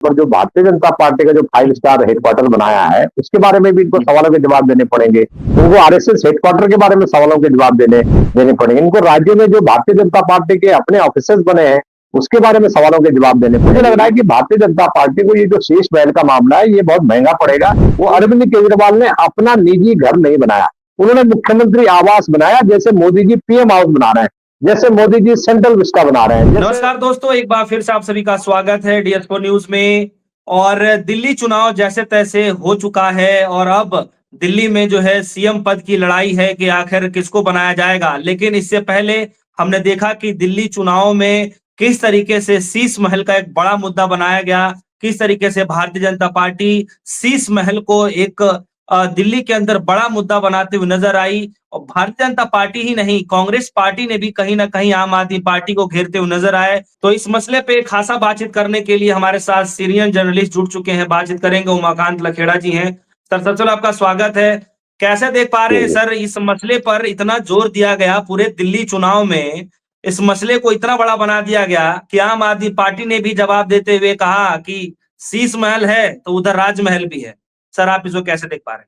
पर जो भारतीय जनता पार्टी का जो 5 स्टार हेडक्वार्टर बनाया है, उसके बारे में भी इनको सवालों के जवाब देने पड़ेंगे। उनको आरएसएस हेडक्वार्टर के बारे में सवालों के जवाब देने देने पड़ेंगे। इनको राज्य में जो भारतीय जनता पार्टी के अपने ऑफिसेज बने हैं, उसके बारे में सवालों के जवाब देने पड़ेंगे। मुझे लग रहा है कि भारतीय जनता पार्टी को ये जो शीश महल का मामला है, ये बहुत महंगा पड़ेगा। वो अरविंद केजरीवाल ने अपना निजी घर नहीं बनाया, उन्होंने मुख्यमंत्री आवास बनाया, जैसे मोदी जी पीएम हाउस बना रहे हैं, जैसे मोदी जी सेंट्रल विस्टा बना रहे हैं। नमस्कार दोस्तों, एक बार फिर से आप सभी का स्वागत है डीएस4 न्यूज में। और दिल्ली चुनाव जैसे तैसे हो चुका है और अब दिल्ली में जो है सीएम पद की लड़ाई है कि आखिर किसको बनाया जाएगा। लेकिन इससे पहले हमने देखा कि दिल्ली चुनाव में किस तरीके से शीश महल का एक बड़ा मुद्दा बनाया गया, किस तरीके से भारतीय जनता पार्टी शीश महल को एक दिल्ली के अंदर बड़ा मुद्दा बनाते हुए नजर आई। और भारतीय जनता पार्टी ही नहीं, कांग्रेस पार्टी ने भी कहीं ना कहीं आम आदमी पार्टी को घेरते हुए नजर आए। तो इस मसले पे खासा बातचीत करने के लिए हमारे साथ सीनियर जर्नलिस्ट जुड़ चुके हैं, बातचीत करेंगे। उमाकांत लखेड़ा जी हैं। सर, सबसे पहले आपका स्वागत है। कैसे देख पा रहे हैं सर, इस मसले पर इतना जोर दिया गया पूरे दिल्ली चुनाव में, इस मसले को इतना बड़ा बना दिया गया कि आम आदमी पार्टी ने भी जवाब देते हुए कहा कि शीश महल है तो उधर राजमहल भी है। सर, आप इसको कैसे देख पा रहे हैं?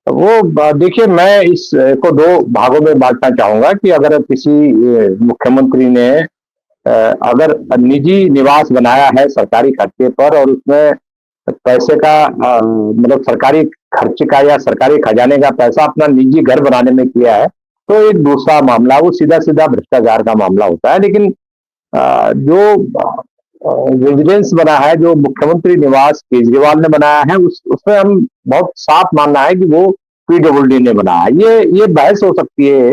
वो देखिए, मैं इसको दो भागों में बांटना चाहूंगा कि अगर किसी मुख्यमंत्री ने अगर निजी निवास बनाया है सरकारी खर्चे पर और उसमें पैसे का मतलब सरकारी खर्च का या सरकारी खजाने का पैसा अपना निजी घर बनाने में किया है, तो एक दूसरा मामला, वो सीधा सीधा भ्रष्टाचार का मामला होता है। लेकिन जो रेजिडेंस बना है, जो मुख्यमंत्री निवास केजरीवाल ने बनाया है, उसमें हम बहुत साफ मानना है कि वो पीडब्ल्यूडी ने बनाया है। ये बहस हो सकती है,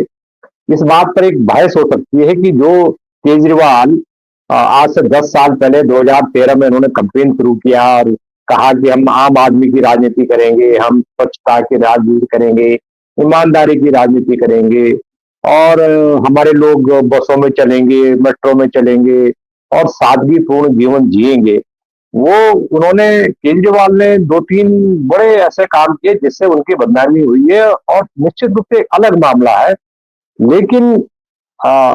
इस बात पर एक बहस हो सकती है कि जो केजरीवाल आज से 10 साल पहले 2013 में उन्होंने कैंपेन शुरू किया और कहा कि हम आम आदमी की राजनीति करेंगे, हम स्वच्छता की राजनीति करेंगे, ईमानदारी की राजनीति करेंगे और हमारे लोग बसों में चलेंगे, मेट्रो में चलेंगे और सादगीपूर्ण जीवन जिएंगे। वो उन्होंने केजरीवाल ने 2-3 बड़े ऐसे काम किए जिससे उनकी बदनामी हुई है और निश्चित रूप से एक अलग मामला है। लेकिन अ,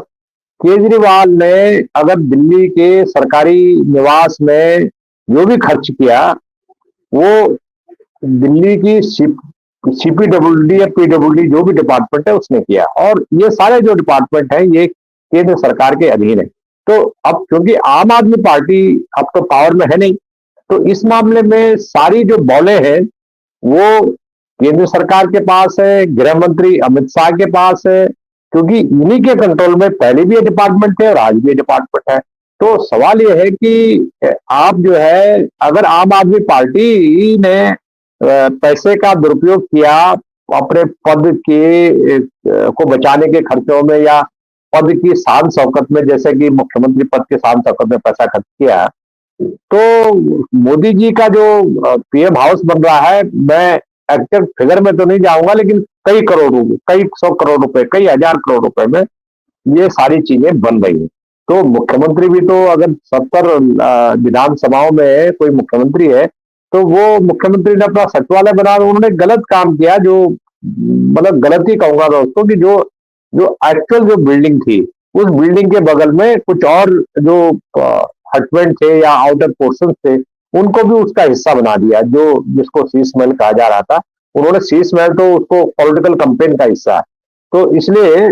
केजरीवाल ने अगर दिल्ली के सरकारी निवास में जो भी खर्च किया, वो दिल्ली की सीपीडब्ल्यूडी या पीडब्ल्यूडी जो भी डिपार्टमेंट है उसने किया, और ये सारे जो डिपार्टमेंट है ये केंद्र सरकार के अधीन है। तो अब क्योंकि आम आदमी पार्टी अब तो पावर में है नहीं, तो इस मामले में सारी जो बॉलें हैं वो केंद्र सरकार के पास है, गृह मंत्री अमित शाह के पास है, क्योंकि इन्हीं के कंट्रोल में पहले भी ये डिपार्टमेंट थे और आज भी ये डिपार्टमेंट है। तो सवाल ये है कि आप जो है, अगर आम आदमी पार्टी ने पैसे का दुरुपयोग किया अपने पद के को बचाने के खर्चों में या पद की शान शौकत में, जैसे कि मुख्यमंत्री पद के शान शौकत में पैसा खर्च किया, तो मोदी जी का जो पीएम हाउस बन रहा है, मैं एग्जैक्ट फिगर में तो नहीं जाऊंगा, लेकिन कई करोड़ रुपए, कई 100 करोड़ रुपए, कई हजार करोड़ रुपए में ये सारी चीजें बन रही हैं। तो मुख्यमंत्री भी तो अगर 70 विधानसभाओं में कोई मुख्यमंत्री है, तो वो मुख्यमंत्री ने अपना सचिवालय बना, उन्होंने गलत काम किया। जो मतलब गलत ही कहूंगा दोस्तों कि जो जो एक्चुअल जो बिल्डिंग थी, उस बिल्डिंग के बगल में कुछ और जो हटमेंट थे या आउटर पोर्शन थे, उनको भी उसका हिस्सा बना दिया, जो जिसको शीश महल कहा जा रहा था। उन्होंने शीश महल तो उसको पॉलिटिकल कैंपेन का हिस्सा है। तो इसलिए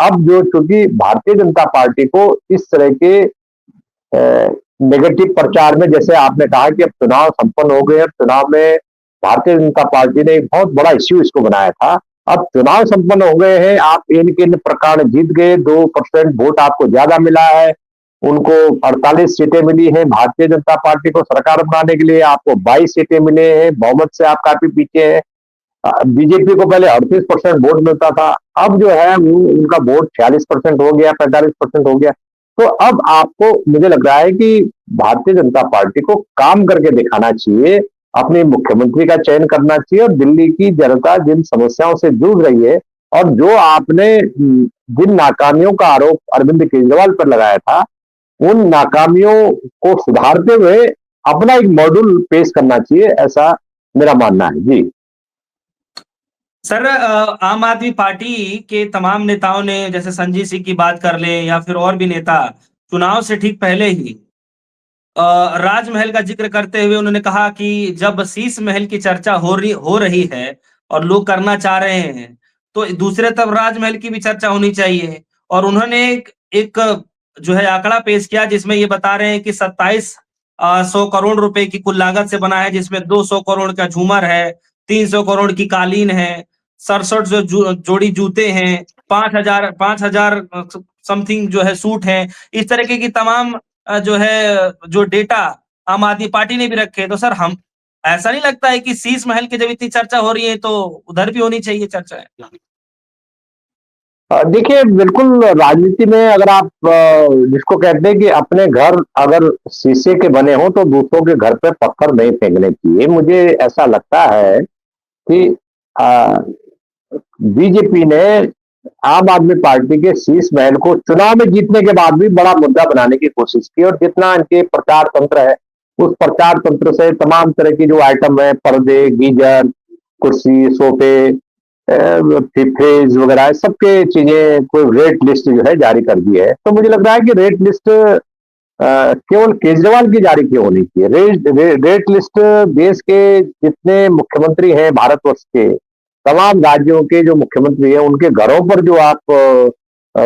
अब जो, चूंकि भारतीय जनता पार्टी को इस तरह के नेगेटिव प्रचार में, जैसे आपने कहा कि अब चुनाव संपन्न हो गए हैं, चुनाव में भारतीय जनता पार्टी ने एक बहुत बड़ा इश्यू इसको बनाया था। अब चुनाव संपन्न हो गए हैं, आप इन किन प्रकार जीत गए, 2% वोट आपको ज्यादा मिला है, उनको 48 सीटें मिली हैं, भारतीय जनता पार्टी को सरकार बनाने के लिए आपको 22 सीटें मिले हैं, बहुमत से आप काफी पीछे हैं। बीजेपी को पहले 38% वोट मिलता था, अब जो है उनका वोट 46% हो गया, 45% हो गया। तो अब आपको, मुझे लग रहा है कि भारतीय जनता पार्टी को काम करके दिखाना चाहिए, अपने मुख्यमंत्री का चयन करना चाहिए और दिल्ली की जनता जिन समस्याओं से जूझ रही है और जो आपने जिन नाकामियों का आरोप अरविंद केजरीवाल पर लगाया था, उन नाकामियों को सुधारते हुए अपना एक मॉड्यूल पेश करना चाहिए, ऐसा मेरा मानना है। जी। सर, आम आदमी पार्टी के तमाम नेताओं ने, जैसे संजय सिंह की बात कर लें या फिर और भी नेता, चुनाव से ठीक पहले ही राजमहल का जिक्र करते हुए उन्होंने कहा कि जब शीश महल की चर्चा हो रही है और लोग करना चाह रहे हैं, तो दूसरे तरफ राजमहल की भी चर्चा होनी चाहिए। और उन्होंने एक जो है आंकड़ा पेश किया जिसमें ये बता रहे हैं कि 27 100 करोड़ रुपए की कुल लागत से बना है, जिसमें 200 करोड़ का झूमर है, 300 करोड़ की कालीन है, 67 जोड़ी जूते हैं, 5,000 समथिंग जो है सूट हैं। इस तरीके की तमाम जो है जो डेटा आम आदमी पार्टी ने भी रखे। तो सर हम ऐसा नहीं लगता है कि शीश महल की जब इतनी चर्चा हो रही है तो उधर भी होनी चाहिए चर्चा? देखिए, बिल्कुल राजनीति में अगर आप जिसको कहते हैं कि अपने घर अगर शीशे के बने हों तो दूसरों के घर पे पत्थर नहीं फेंकने चाहिए। मुझे ऐसा लगता है कि अ, बीजेपी ने आम आदमी पार्टी के शीश महल को चुनाव में जीतने के बाद भी बड़ा मुद्दा बनाने की कोशिश की, और जितना इनके प्रचार तंत्र है उस प्रचार तंत्र से तमाम तरह की जो आइटम है, पर्दे, गीजर, कुर्सी, सोफे, फ्रिज वगैरह सबके चीजें कोई रेट लिस्ट जो है जारी कर दी है। तो मुझे लग रहा है कि रेट लिस्ट केवल केजरीवाल की जारी क्यों होनी चाहिए। रेट लिस्ट देश के जितने मुख्यमंत्री हैं भारतवर्ष के, तमाम राज्यों के जो मुख्यमंत्री हैं उनके घरों पर जो आप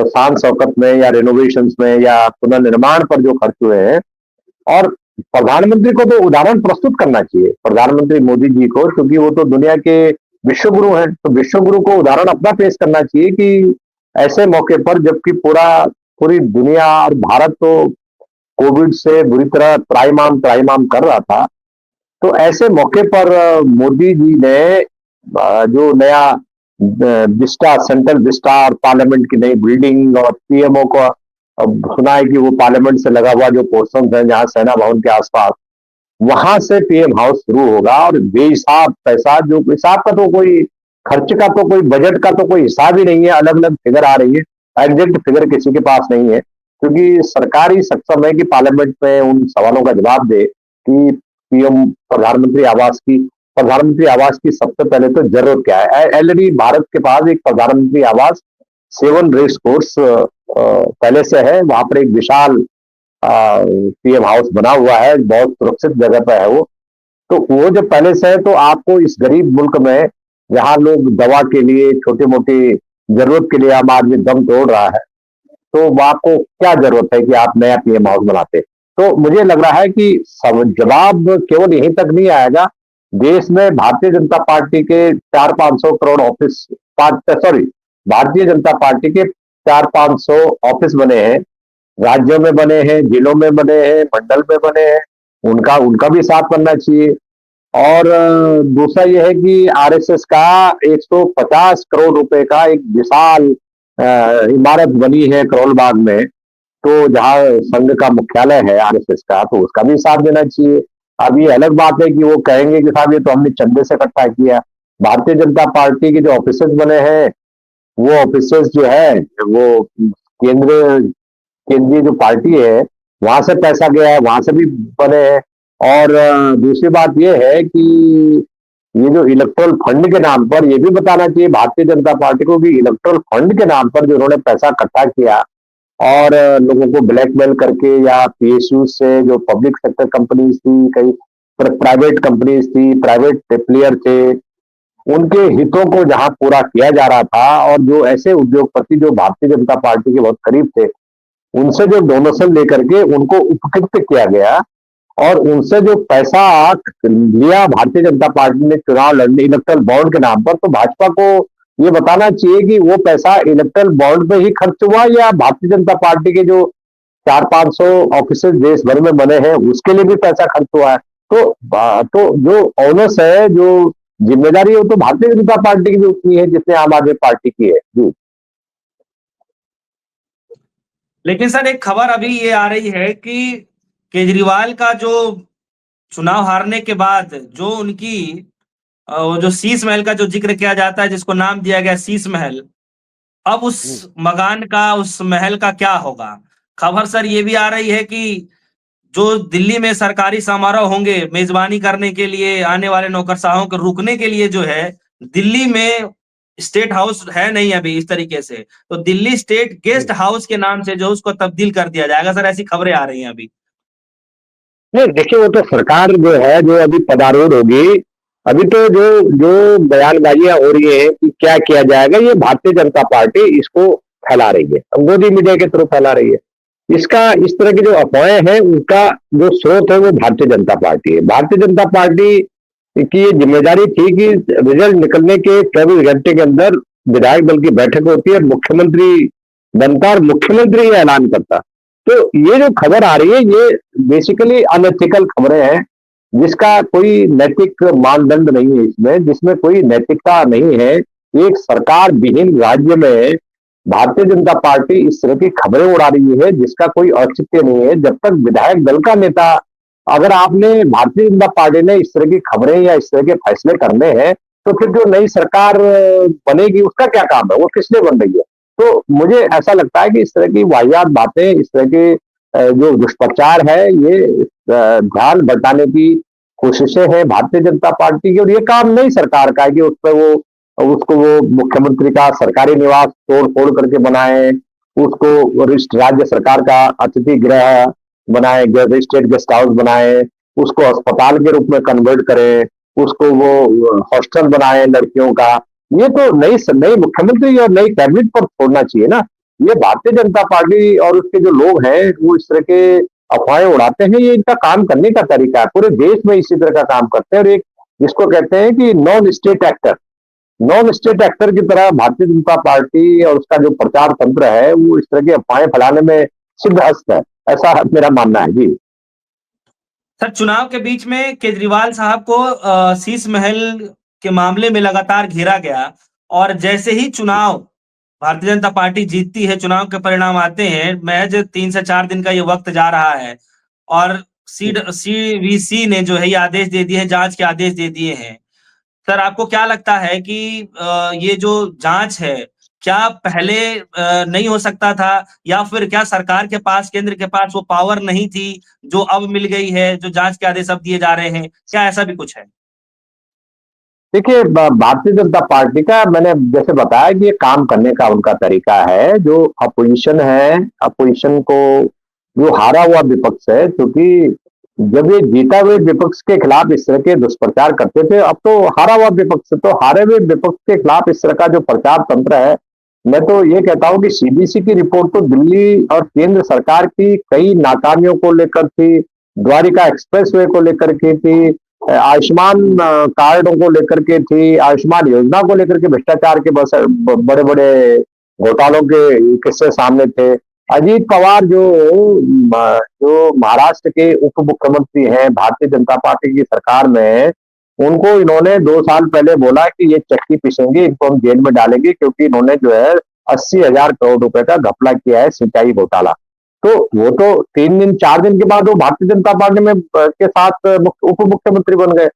शान शौकत में या रेनोवेशन में या पुनर्निर्माण पर जो खर्च हुए हैं, और प्रधानमंत्री को तो उदाहरण प्रस्तुत करना चाहिए, प्रधानमंत्री मोदी जी को, क्योंकि वो तो दुनिया के विश्व गुरु हैं। तो विश्व गुरु को उदाहरण अपना पेश करना चाहिए कि ऐसे मौके पर जबकि पूरी दुनिया और भारत तो कोविड से बुरी तरह त्राहिमाम त्राहिमाम कर रहा था, तो ऐसे मौके पर मोदी जी ने जो नया विस्टा, सेंट्रल विस्टा और पार्लियामेंट की नई बिल्डिंग, और पीएमओ को अब सुना है कि वो पार्लियामेंट से लगा हुआ जो पोर्शन है जहां सेना भवन के आसपास, वहां से पीएम हाउस शुरू होगा, और बेहिसाब पैसा, जो हिसाब का तो कोई, खर्च का तो कोई, बजट का तो कोई हिसाब ही नहीं है। अलग अलग फिगर आ रही है, एग्जैक्ट फिगर किसी के पास नहीं है, क्योंकि सरकार ही सक्षम है कि पार्लियामेंट में उन सवालों का जवाब दे कि पीएम प्रधानमंत्री आवास की सबसे पहले तो जरूरत क्या है। ऑलरेडी भारत के पास एक प्रधानमंत्री आवास 7 रेस कोर्स पहले से है, वहां पर एक विशाल पीएम हाउस बना हुआ है, बहुत सुरक्षित जगह पर है वो। तो वो जब पहले से है तो आपको इस गरीब मुल्क में, जहां लोग दवा के लिए, छोटी मोटी जरूरत के लिए आम आदमी दम तोड़ रहा है, तो वो आपको क्या जरूरत है कि आप नया पीएम हाउस बनाते। तो मुझे लग रहा है कि सब जवाब केवल यहीं तक नहीं आएगा। देश में भारतीय जनता पार्टी के 400-500 crore office, sorry, Bharatiya Janata party के 400-500 ऑफिस बने हैं, राज्यों में बने हैं, जिलों में बने हैं, मंडल में बने हैं, उनका उनका भी साथ बनना चाहिए। और दूसरा यह है कि आरएसएस का 150 करोड़ रुपए का एक विशाल इमारत बनी है करोल बाग में, तो जहां संघ का मुख्यालय है आरएसएस का, तो उसका भी साथ देना चाहिए। अब ये अलग बात है कि वो कहेंगे कि साहब ये तो हमने चंदे से इकट्ठा किया। भारतीय जनता पार्टी के जो ऑफिसेज बने हैं, वो ऑफिसेज जो है वो केंद्र केंद्रीय जो पार्टी है वहां से पैसा गया है, वहां से भी बने हैं। और दूसरी बात यह है कि ये जो इलेक्ट्रल फंड के नाम पर, ये भी बताना चाहिए भारतीय जनता पार्टी को कि इलेक्ट्रल फंड के नाम पर जो उन्होंने पैसा इकट्ठा किया और लोगों को ब्लैकमेल करके, या पीएसयू से जो पब्लिक सेक्टर कंपनीज थी, कई प्राइवेट कंपनीज थी, प्राइवेट प्लेयर थे, उनके हितों को जहां पूरा किया जा रहा था, और जो ऐसे उद्योगपति जो भारतीय जनता पार्टी के बहुत करीब थे, उनसे जो डोनेशन लेकर के उनको उपकृत किया गया, और उनसे जो पैसा लिया भारतीय जनता पार्टी ने चुनाव लड़ने इलेक्ट्रल बॉन्ड के नाम पर, तो भाजपा को ये बताना चाहिए कि वो पैसा इलेक्ट्रल बॉन्ड पे ही खर्च हुआ, या भारतीय जनता पार्टी के जो 400-500 ऑफिस देश भर में बने हैं उसके लिए भी पैसा खर्च हुआ है। तो जो ऑनर्स है, जो जिम्मेदारी है, वो तो भारतीय जनता पार्टी की भी उतनी है जितने आम आदमी पार्टी की है जी। लेकिन सर एक खबर अभी ये आ रही है कि केजरीवाल का जो चुनाव हारने के बाद जो उनकी वो जो शीश महल का जो जिक्र किया जाता है, जिसको नाम दिया गया शीश महल, अब उस मकान का, उस महल का क्या होगा? खबर सर ये भी आ रही है कि जो दिल्ली में सरकारी समारोह होंगे, मेजबानी करने के लिए आने वाले नौकरशाहों को रुकने के लिए जो है, दिल्ली में स्टेट हाउस है नहीं अभी इस तरीके से, तो दिल्ली स्टेट गेस्ट हाउस के नाम से जो उसको तब्दील कर दिया जाएगा। सर ऐसी खबरें आ रही हैं अभी। नहीं देखिए, वो तो सरकार जो है, जो अभी पदारूढ़ होगी, अभी तो जो जो बयानबाजियां हो रही है कि क्या किया जाएगा, ये भारतीय जनता पार्टी इसको फैला रही है, मोदी मीडिया के थ्रू फैला रही है। इसका इस तरह की जो अफवाहें हैं, उनका जो स्रोत है वो भारतीय जनता पार्टी है। भारतीय जनता पार्टी की ये जिम्मेदारी थी कि रिजल्ट निकलने के 24 घंटे के अंदर विधायक दल की बैठक होती है, मुख्यमंत्री बनता और मुख्यमंत्री ये ऐलान करता। तो ये जो खबर आ रही है, ये बेसिकली अनएथिकल खबरें हैं, जिसका कोई नैतिक मानदंड नहीं है इसमें, जिसमें कोई नैतिकता नहीं है। एक सरकार विहीन राज्य में भारतीय जनता पार्टी इस तरह की खबरें उड़ा रही है, जिसका कोई औचित्य नहीं है। जब तक विधायक दल का नेता, अगर आपने भारतीय जनता पार्टी ने इस तरह की खबरें या इस तरह के फैसले करने हैं, तो फिर जो नई सरकार बनेगी उसका क्या काम है, वो किस लिए बन रही है? तो मुझे ऐसा लगता है कि इस तरह की वाहियात बातें, इस तरह के जो दुष्प्रचार है, ये ध्यान भटकाने की कोशिशें हैं भारतीय जनता पार्टी की, और ये काम नई सरकार का है कि उस पर वो उसको वो मुख्यमंत्री का सरकारी निवास तोड़ फोड़ करके बनाए, उसको राज्य सरकार का अतिथि गृह बनाए, स्टेट गेस्ट हाउस बनाए, उसको अस्पताल के रूप में कन्वर्ट करें, उसको वो हॉस्टल बनाए लड़कियों का। ये तो नई नई मुख्यमंत्री और नई कैबिनेट पर छोड़ना चाहिए ना। ये भारतीय जनता पार्टी और उसके जो लोग हैं, वो इस तरह के अफवाहें उड़ाते हैं, ये इनका काम करने का तरीका है। पूरे देश में इसी तरह का काम करते हैं, और एक जिसको कहते हैं कि नॉन स्टेट एक्टर की तरह भारतीय जनता पार्टी और उसका जो प्रचार तंत्र है, वो इस तरह की अफवाहें फैलाने में सिद्धहस्त है, ऐसा मेरा मानना है जी। सर, चुनाव के बीच में केजरीवाल साहब को शीश महल के मामले में लगातार घेरा गया, और जैसे ही चुनाव भारतीय जनता पार्टी जीतती है, चुनाव के परिणाम आते हैं, महज 3 से 4 दिन का ये वक्त जा रहा है, और सीवीसी ने जो है ये आदेश दे दिए हैं, जांच के आदेश दे दिए हैं। सर, आपको क्या लगता है कि ये जो जांच है, क्या पहले नहीं हो सकता था, या फिर क्या सरकार के पास, केंद्र के पास वो पावर नहीं थी, जो अब मिल गई है, जो जांच के आदेश अब दिए जा रहे हैं? क्या ऐसा भी कुछ है? देखिए, भारतीय जनता पार्टी का मैंने जैसे बताया कि ये काम करने का उनका तरीका है। जो अपोजिशन है, अपोजिशन को, जो हारा हुआ विपक्ष है, क्योंकि जब ये जीता हुए विपक्ष के खिलाफ इस तरह के दुष्प्रचार करते थे, अब तो हारा हुआ विपक्ष, तो हारे हुए विपक्ष के खिलाफ इस तरह का जो प्रचार तंत्र है, मैं तो ये कहता हूं कि सीबीसी की रिपोर्ट तो दिल्ली और केंद्र सरकार की कई नाकामियों को लेकर थी, द्वारिका एक्सप्रेसवे को लेकर के थी, आयुष्मान कार्डों को लेकर के थी, आयुष्मान योजना को लेकर के भ्रष्टाचार के बड़े बड़े घोटालों के किस्से सामने थे। अजीत पवार जो महाराष्ट्र के उप मुख्यमंत्री हैं भारतीय जनता पार्टी की सरकार में, उनको इन्होंने 2 साल पहले बोला कि ये चक्की पीसेंगे, इनको हम जेल में डालेंगे, क्योंकि इन्होंने जो है 80,000 करोड़ रुपए का घपला किया है, सिंचाई घोटाला। तो वो तो 3 दिन 4 दिन के बाद वो भारतीय जनता पार्टी में के साथ उप मुख्यमंत्री बन गए।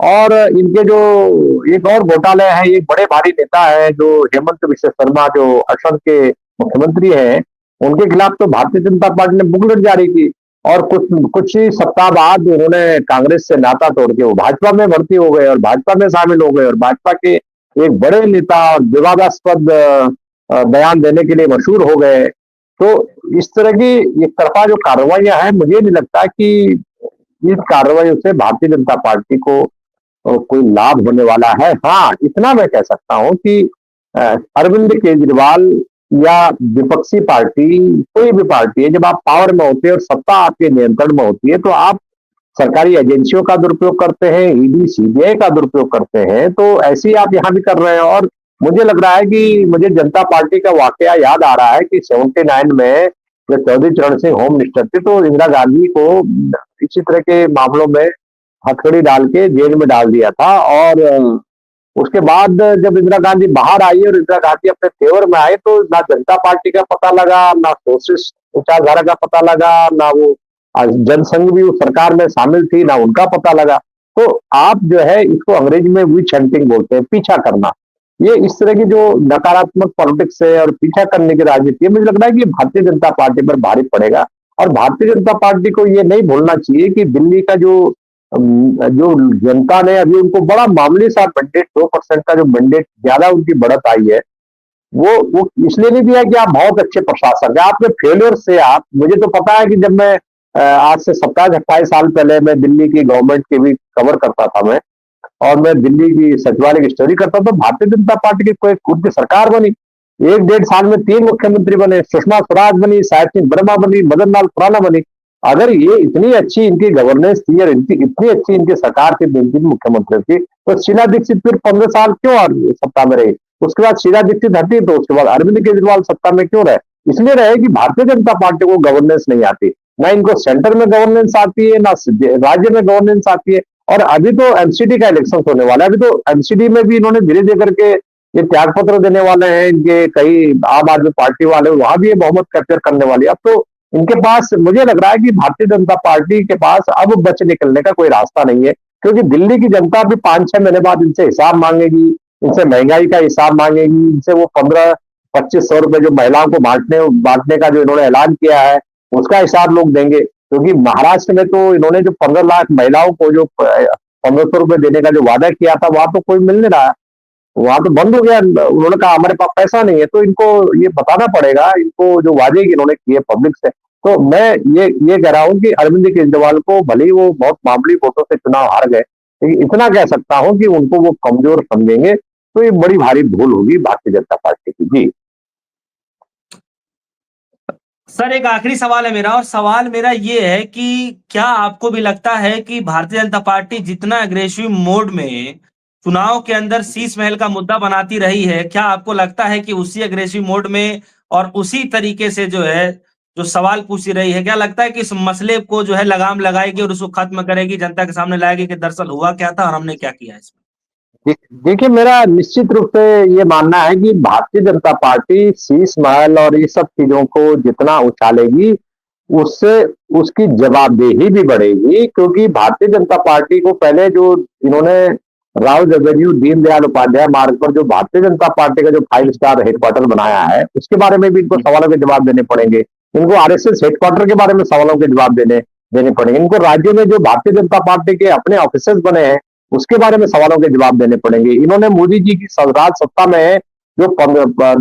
और इनके जो एक और घोटाले हैं, एक बड़े भारी नेता है जो हेमंत विश्व शर्मा, जो असम के मुख्यमंत्री हैं, उनके खिलाफ तो भारतीय जनता पार्टी ने बुकलेट जारी की, और कुछ कुछ ही सप्ताह बाद उन्होंने कांग्रेस से नाता तोड़ के वो भाजपा में भर्ती हो गए, और भाजपा में शामिल हो गए, और भाजपा के एक बड़े नेता और विवादास्पद बयान देने के लिए मशहूर हो गए। तो इस तरह की एक तरफा जो कार्रवाइयां हैं, मुझे नहीं लगता कि इस कार्रवाई से भारतीय जनता पार्टी को कोई लाभ होने वाला है। हाँ, इतना मैं कह सकता हूं कि अरविंद केजरीवाल या विपक्षी पार्टी, कोई भी पार्टी है, जब आप पावर में होते हैं और सत्ता आपके नियंत्रण में होती है, तो आप सरकारी एजेंसियों का दुरुपयोग करते हैं, ईडी सीबीआई का दुरुपयोग करते हैं, तो ऐसे ही आप यहाँ भी कर रहे हैं। और मुझे लग रहा है कि मुझे जनता पार्टी का वाकया याद आ रहा है कि 79 में जब चौधरी चरण सिंह होम मिनिस्टर थे, तो इंदिरा गांधी को इसी तरह के मामलों में हथकड़ी डाल के जेल में डाल दिया था। और उसके बाद जब इंदिरा गांधी बाहर आई और इंदिरा गांधी अपने फेवर में आए, तो ना जनता पार्टी का पता लगा, ना सोशलिस्ट विचारधारा का पता लगा, ना वो जनसंघ भी उस सरकार में शामिल थी, ना उनका पता लगा। तो आप जो है, इसको अंग्रेजी में विच हंटिंग बोलते हैं, पीछा करना। ये इस तरह की जो नकारात्मक पॉलिटिक्स है और पीछा करने की राजनीति है, मुझे लग रहा है कि भारतीय जनता पार्टी पर भारी पड़ेगा। और भारतीय जनता पार्टी को ये नहीं भूलना चाहिए कि दिल्ली का जो जनता ने अभी उनको बड़ा मामूली सा मैंडेट, 2% का जो मैंडेट ज्यादा उनकी बढ़त आई है, वो इसलिए नहीं दिया कि आप बहुत अच्छे प्रशासक हैं, आपके फेलियर से। आप, मुझे तो पता है कि जब मैं आज से 27-28 साल पहले मैं दिल्ली की गवर्नमेंट की भी कवर करता था मैं, और मैं दिल्ली की सचिवालय की स्टोरी करता था। भारतीय जनता पार्टी की कोई उनकी सरकार बनी, 1-1.5 साल में 3 मुख्यमंत्री बने, सुषमा स्वराज बनी, साहिब सिंह वर्मा बनी, मदन लाल खुराना बनी। अगर ये इतनी अच्छी इनकी गवर्नेंस थी और इतनी अच्छी इनकी सरकार थी 3 मुख्यमंत्रियों की, तो शीला दीक्षित फिर 15 साल क्यों सत्ता में रही? उसके बाद शीला दीक्षित हटी तो उसके बाद अरविंद केजरीवाल सत्ता में क्यों रहे? इसलिए रहे कि भारतीय जनता पार्टी को गवर्नेंस नहीं आती, ना इनको सेंटर में गवर्नेंस आती है, ना राज्य में गवर्नेंस आती है। और अभी तो एमसीडी का इलेक्शन होने वाला है, अभी तो एमसीडी में भी इन्होंने धीरे धीरे करके ये त्याग पत्र देने वाले हैं, इनके कई आम आदमी पार्टी वाले वहां भी ये बहुमत कैप्चर करने वाली है। अब तो इनके पास मुझे लग रहा है कि भारतीय जनता पार्टी के पास अब बच निकलने का कोई रास्ता नहीं है, क्योंकि दिल्ली की जनता भी 5-6 महीने बाद इनसे हिसाब मांगेगी, इनसे महंगाई का हिसाब मांगेगी, इनसे वो 15-25 सौ रुपए जो महिलाओं को बांटने का जो इन्होंने ऐलान किया है उसका हिसाब लोग देंगे। क्योंकि महाराष्ट्र में तो इन्होंने जो 15 लाख महिलाओं को जो 1500 रुपए देने का जो वादा किया था वहां तो कोई मिल नहीं रहा, वहां तो बंद हो गया। उन्होंने कहा हमारे पास पैसा नहीं है, तो इनको ये बताना पड़ेगा, इनको जो वादे इन्होंने किए पब्लिक से। तो मैं ये कह रहा हूँ कि अरविंद केजरीवाल को भले ही वो बहुत मामूली वोटों से चुनाव हार गए, लेकिन इतना कह सकता हूँ कि उनको वो कमजोर समझेंगे तो ये बड़ी भारी भूल होगी भारतीय जनता पार्टी की। जी सर एक आखिरी सवाल है मेरा, और सवाल मेरा ये है कि क्या आपको भी लगता है कि भारतीय जनता पार्टी जितना अग्रेसिव मोड में चुनाव के अंदर शीश महल का मुद्दा बनाती रही है, क्या आपको लगता है कि उसी अग्रेसिव मोड में और उसी तरीके से जो है जो सवाल पूछती रही है, क्या लगता है कि इस मसले को जो है लगाम लगाएगी और उसको खत्म करेगी, जनता के सामने लाएगी कि दरअसल हुआ क्या था और हमने क्या किया इसमें? देखिए, मेरा निश्चित रूप से ये मानना है कि भारतीय जनता पार्टी शीश महल और ये सब चीजों को जितना उछालेगी, उससे उसकी जवाबदेही भी बढ़ेगी, क्योंकि भारतीय जनता पार्टी को पहले जो इन्होंने राउज एवेन्यू दीनदयाल उपाध्याय मार्ग पर जो भारतीय जनता पार्टी का जो 5 स्टार हेडक्वार्टर बनाया है उसके बारे में भी इनको सवालों के जवाब देने पड़ेंगे। इनको आरएसएस हेडक्वार्टर के बारे में सवालों के जवाब देने देने पड़ेंगे। इनको राज्य में जो भारतीय जनता पार्टी के अपने ऑफिस बने हैं उसके बारे में सवालों के जवाब देने पड़ेंगे। इन्होंने मोदी जी की राज सत्ता में जो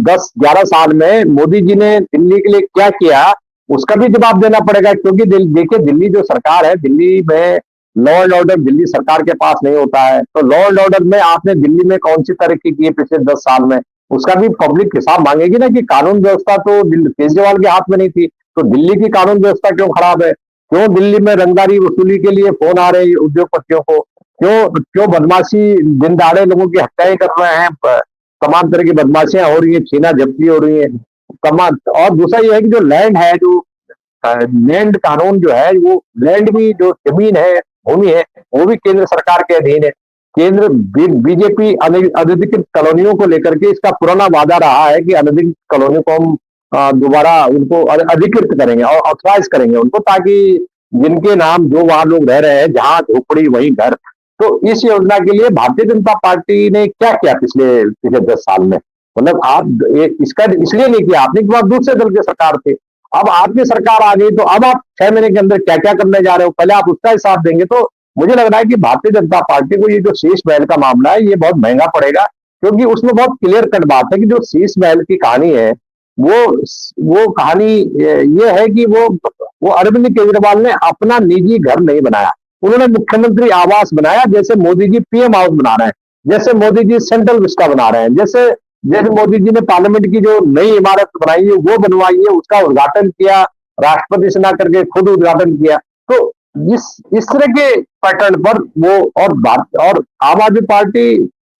10-11 साल में मोदी जी ने दिल्ली के लिए क्या किया उसका भी जवाब देना पड़ेगा, क्योंकि देखिए दिल्ली जो सरकार है, दिल्ली में लॉ एंड ऑर्डर दिल्ली सरकार के पास नहीं होता है। तो लॉ एंड ऑर्डर में आपने दिल्ली में कौन सी तरक्की की है पिछले 10 साल में, उसका भी पब्लिक हिसाब मांगेगी ना, कि कानून व्यवस्था तो केजरीवाल के हाथ में नहीं थी, तो दिल्ली की कानून व्यवस्था क्यों खराब है? क्यों दिल्ली में रंगदारी वसूली के लिए फोन आ रहे हैं उद्योगपतियों को? क्यों क्यों बदमाशी, दिन दहाड़े लोगों की हत्याएं कर रहे हैं, तमाम तरह की बदमाशियां हो रही है, छीना झपटी हो रही है तमाम। और दूसरा ये है कि जो लैंड है, जो लैंड कानून जो है, वो लैंड भी जो जमीन है, भूमि है, वो भी केंद्र सरकार के अधीन है। केंद्र बीजेपी अनधिकृत कॉलोनियों को लेकर के इसका पुराना वादा रहा है कि अनधिकृत कॉलोनियों को हम दोबारा उनको अधिकृत करेंगे और ऑथराइज करेंगे उनको, ताकि जिनके नाम जो वहां लोग रह रहे हैं, जहां झोपड़ी वहीं घर। तो इस योजना के लिए भारतीय जनता पार्टी ने क्या किया पिछले पिछले 10 साल में? मतलब आप इसका इसलिए नहीं किया आपने कि वहां दूसरे दल के सरकार थे। अब आपकी सरकार आ गई, तो अब आप 6 महीने के अंदर क्या क्या करने जा रहे हो, पहले आप उसका हिसाब देंगे। तो मुझे लग रहा है कि भारतीय जनता पार्टी को ये जो शीश महल का मामला है ये बहुत महंगा पड़ेगा, क्योंकि उसमें बहुत क्लियर कट बात है कि जो शीश महल की कहानी है वो वो कहानी ये है कि वो अरविंद केजरीवाल ने अपना निजी घर नहीं बनाया, उन्होंने मुख्यमंत्री आवास बनाया। जैसे मोदी जी पीएम हाउस बना रहे हैं, जैसे मोदी जी सेंट्रल विस्टा बना रहे हैं, जैसे जैसे मोदी जी ने पार्लियामेंट की जो नई इमारत बनाई है वो बनवाई है, उसका उद्घाटन किया, राष्ट्रपति से ना करके खुद उद्घाटन किया। तो इस तरह के पैटर्न पर वो और आम आदमी पार्टी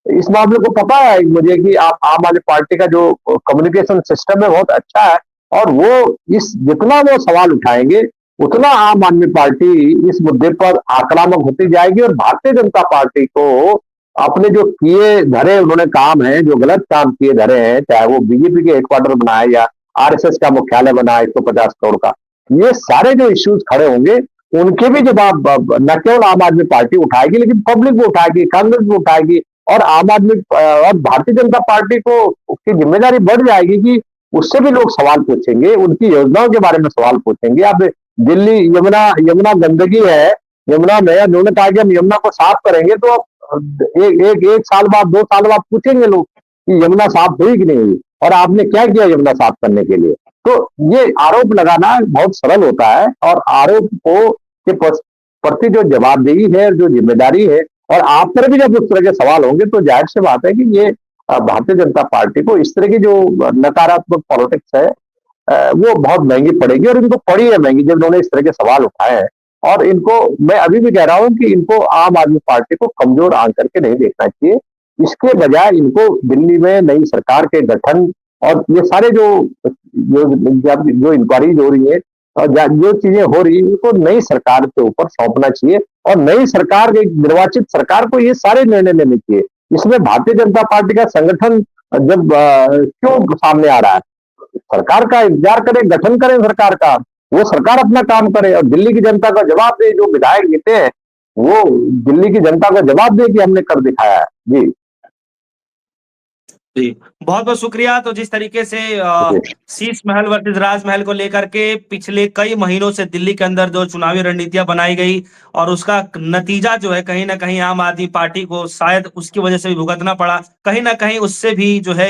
इस मामले को पता है मुझे कि आप आम आदमी पार्टी का जो कम्युनिकेशन सिस्टम है बहुत अच्छा है, और वो इस जितना वो सवाल उठाएंगे उतना आम आदमी पार्टी इस मुद्दे पर आक्रामक होती जाएगी, और भारतीय जनता पार्टी को अपने जो किए धरे उन्होंने काम है, जो गलत काम किए धरे हैं, चाहे वो बीजेपी के हेडक्वार्टर बनाए या आरएसएस का मुख्यालय बनाए 150 करोड़ का, ये सारे जो इश्यूज खड़े होंगे उनके भी जवाब न केवल आम आदमी पार्टी उठाएगी, लेकिन पब्लिक भी उठाएगी, कांग्रेस भी उठाएगी, और आम आदमी और भारतीय जनता पार्टी को उसकी जिम्मेदारी बढ़ जाएगी कि उससे भी लोग सवाल पूछेंगे, उनकी योजनाओं के बारे में सवाल पूछेंगे। अब दिल्ली यमुना यमुना गंदगी है, यमुना में उन्होंने कहा कि हम यमुना को साफ करेंगे, तो अब एक साल बाद 2 साल बाद पूछेंगे लोग कि यमुना साफ हुई कि नहीं हुई, और आपने क्या किया यमुना साफ करने के लिए? तो ये आरोप लगाना बहुत सरल होता है, और आरोप को के प्रति जो जवाबदेही है, जो जिम्मेदारी है, और आप पर भी जब उस तरह के सवाल होंगे तो जाहिर सी बात है कि ये भारतीय जनता पार्टी को इस तरह की जो नकारात्मक पॉलिटिक्स है वो बहुत महंगी पड़ेगी, और इनको पड़ी है महंगी जब इन्होंने इस तरह के सवाल उठाए हैं। और इनको, मैं अभी भी कह रहा हूं कि इनको आम आदमी पार्टी को कमजोर आंक करके नहीं देखना चाहिए। इसके बजाय इनको दिल्ली में नई सरकार के गठन और ये सारे जो इंक्वायरी हो रही है और जो चीजें हो रही है, इनको नई सरकार के ऊपर सौंपना चाहिए, और नई सरकार, एक निर्वाचित सरकार को ये सारे निर्णय लेने चाहिए। इसमें भारतीय जनता पार्टी का संगठन जब क्यों सामने आ रहा है? सरकार का इंतजार करें, गठन करें सरकार का, वो सरकार अपना काम करे और दिल्ली की जनता का जवाब दे। जो विधायक जीते हैं वो दिल्ली की जनता का जवाब दे कि हमने कर दिखाया है। जी जी, बहुत-बहुत शुक्रिया। तो जिस तरीके से जी शीश महल वर्सेस राजमहल को लेकर के पिछले कई महीनों से दिल्ली के अंदर जो चुनावी रणनीतियाँ बनाई गई और उसका नतीजा जो है कहीं न कहीं आम आदमी पार्टी को शायद उसकी वजह से भी भुगतना पड़ा। कहीं न कहीं उससे भी जो है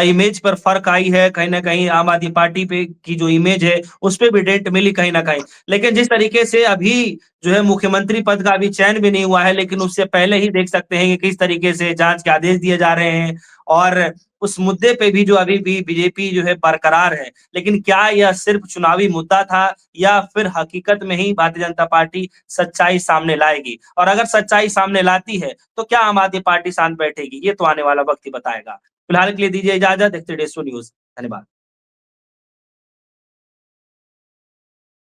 इमेज पर फ़र्क आई है। कहीं न कहीं आम आदमी पार्टी पे की जो इमेज है, उसपे भी डेंट मिली कहीं न कहीं। लेकिन जिस तरीके से अभी जो है मुख्यमंत्री पद का अभी चयन भी नहीं हुआ है, लेकिन उससे पहले ही देख सकते हैं कि किस तरीके से जाँच के आदेश दिए जा रहे हैं और उस मुद्दे पे भी जो अभी भी बीजेपी जो है बरकरार है। लेकिन क्या यह सिर्फ़ चुनावी मुद्दा था या फिर हकीकत में ही भारतीय जनता पार्टी सच्चाई सामने लाएगी? और अगर सच्चाई सामने लाती है, तो क्या आम आदमी पार्टी शांत बैठेगी? ये तो आने वाला वक़्त ही बताएगा। फिलहाल के लिए दीजिए इजाज़त। देखते रहिए डेस्टो न्यूज़। धन्यवाद।